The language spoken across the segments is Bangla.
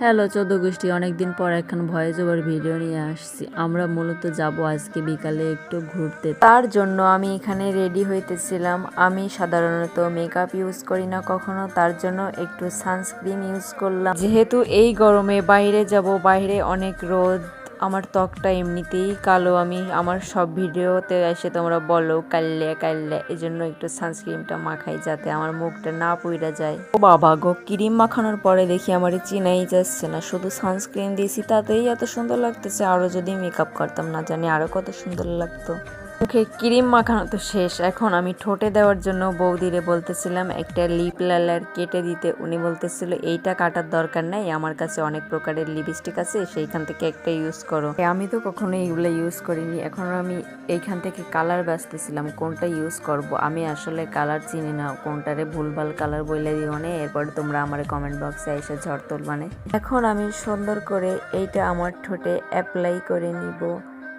হ্যালো ১৪ গোষ্ঠী, অনেকদিন পর এখন ভয়েস ওভার ভিডিও নিয়ে আসছি। আমরা মূলত যাব আজকে বিকালে একটু ঘুরতে। তার জন্য আমি এখানে রেডি হইতেছিলাম। আমি সাধারণত মেকআপ ইউজ করি না কখনো, তার জন্য একটু সানস্ক্রিন ইউজ করলাম। যেহেতু এই গরমে বাইরে যাব, বাইরে অনেক রোদ, আমার ত্বকটা এমনিতেই কালো। আমি আমার সব ভিডিওতে এসে তোমরা বলো কাল্লে কাল্লে, এই জন্য একটু সানস্ক্রিনটা মাখাই যাতে আমার মুখটা না পুইরা যায়। ও বাবা গো, ক্রিম মাখানোর পরে দেখি আমার চিনাই যাচ্ছে না, শুধু সানস্ক্রিন দিয়েছি তাতেই এত সুন্দর লাগতেছে। আরো যদি মেকআপ করতাম না জানি আরো কত সুন্দর লাগতো। মুখে ক্রিম মাখানো তো শেষ, এখন আমি ঠোঁটে দেওয়ার জন্য বৌদিরে বলতেছিলাম একটা লিপ লাইনার কেটে দিতে। উনি বলতেছিল এইটা কাটার দরকার নাই, আমার কাছে অনেক প্রকারের লিপস্টিক আছে, সেইখান থেকে একটা ইউজ করো। আমি তো কখনো এগুলো ইউজ করিনি, এখন আমি এইখান থেকে কালার বাছতেছিলাম কোনটা ইউজ করব। আমি আসলে কালার চিনি না, কোনটারে ভুলভাল কালার বইলে দিও না, এরপর তোমরা আমার কমেন্ট বক্সে এসে ঝড় তুলবানে। এখন আমি সুন্দর করে এইটা আমার ঠোঁটে অ্যাপ্লাই করে নিব।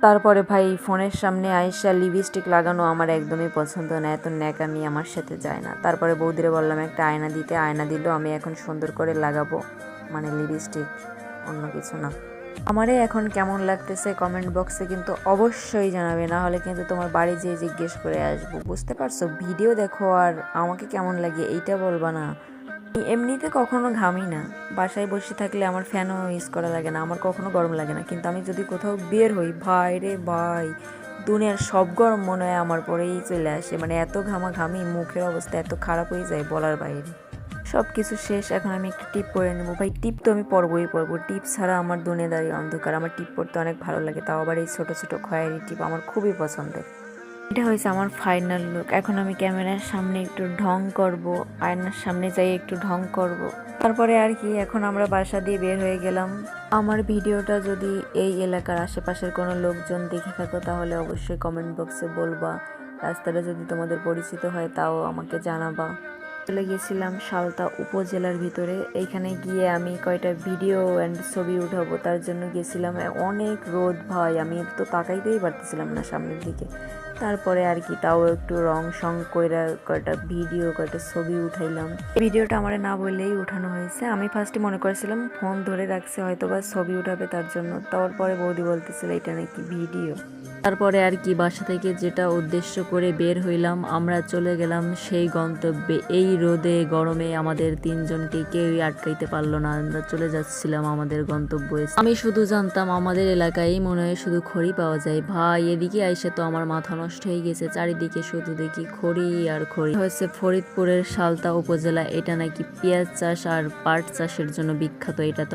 তারপরে ভাই ফোনের সামনে আইসা লিপস্টিক লাগানো আমার একদমই পছন্দ না, এত ন্যাকামি আমার সাথে যায় না। তারপরে বৌদিরে বললাম একটা আয়না দিতে, আয়না দিল। আমি এখন সুন্দর করে লাগাবো, মানে লিপস্টিক, অন্য কিছু না। আমারে এখন কেমন লাগতেছে কমেন্ট বক্সে কিন্তু অবশ্যই জানাবে, না হলে কিন্তু তোমার বাড়ি যেয়ে জিজ্ঞেস করে আসবো। বুঝতে পারছো? ভিডিও দেখো আর আমাকে কেমন লাগে এইটা বলবা না। এমনিতে কখনো ঘামি না, বাসায় বসে থাকলে আমার ফ্যানও ইউজ করা লাগে না, আমার কখনো গরম লাগে না। কিন্তু আমি যদি কোথাও বের হই, ভাই রে ভাই, দুনিয়ার সব গরম মনে হয় আমার পরেই চলে আসে। মানে এত ঘামাঘামি, মুখের অবস্থা এত খারাপ হয়ে যায় বলার বাইরে। সব কিছু শেষ, এখন আমি একটা টিপ পরে নেবো। ভাই টিপ তো আমি পরবো, টিপ ছাড়া আমার দুনিয়াদারি অন্ধকার। আমার টিপ পরতে অনেক ভালো লাগে, তাও আবার এই ছোট ছোট খয়েরি টিপ আমার খুবই পছন্দের। এটা হয়েছে আমার ফাইনাল লুক। এখন আমি ক্যামেরার সামনে একটু ঢং করব, আয়নার সামনে যাই একটু ঢং করব। তারপরে আর কি, এখন আমরা বাসা দিয়ে বের হয়ে গেলাম। আমার ভিডিওটা যদি এই এলাকার আশেপাশের কোনো লোকজন দেখে থাকো তাহলে অবশ্যই কমেন্ট বক্সে বলবা। রাস্তাটা যদি তোমাদের পরিচিত হয় তাও আমাকে জানাবা। চলে গেছিলাম সালতা উপজেলার ভিতরে। এইখানে গিয়ে আমি কয়টা ভিডিও অ্যান্ড ছবি উঠাবো, তার জন্য গেছিলাম। অনেক রোদ ভাই, আমি তো তাকাইতেই পারতেছিলাম না সামনের দিকে। তারপরে আর কি, তাও একটু রং সং কইরা কয়টা ভিডিও কয়টা ছবি উঠাইলাম। ভিডিওটা আমার না বললেই উঠানো হয়েছে। আমি ফার্স্টে মনে করেছিলাম ফোন ধরে রাখছে হয়তো বা ছবি উঠাবে তার জন্য, তারপরে বৌদি বলতেছিল এটা নাকি ভিডিও। তারপরে আর কি, বাসা থেকে যেটা উদ্দেশ্য করে বের হইলাম, আমরা চলে গেলাম সেই গন্তব্যে। এই রোদে গরমে আমাদের তিনজনকে কেউই আটকাইতে পারলো না, আমরা চলে যাচ্ছিলাম আমাদের গন্তব্যে। আমি শুধু জানতাম আমাদের এলাকায় মনে হয় শুধু খড়ি পাওয়া যায়। ভাই এদিকে আইসে তো আমার মাথা নষ্ট হয়ে গেছে, চারিদিকে শুধু দেখি খড়ি আর খড়ি। হয়েছে ফরিদপুরের সালতা উপজেলা, এটা নাকি পেঁয়াজ চাষ আর পাট চাষের জন্য বিখ্যাত। এটা তো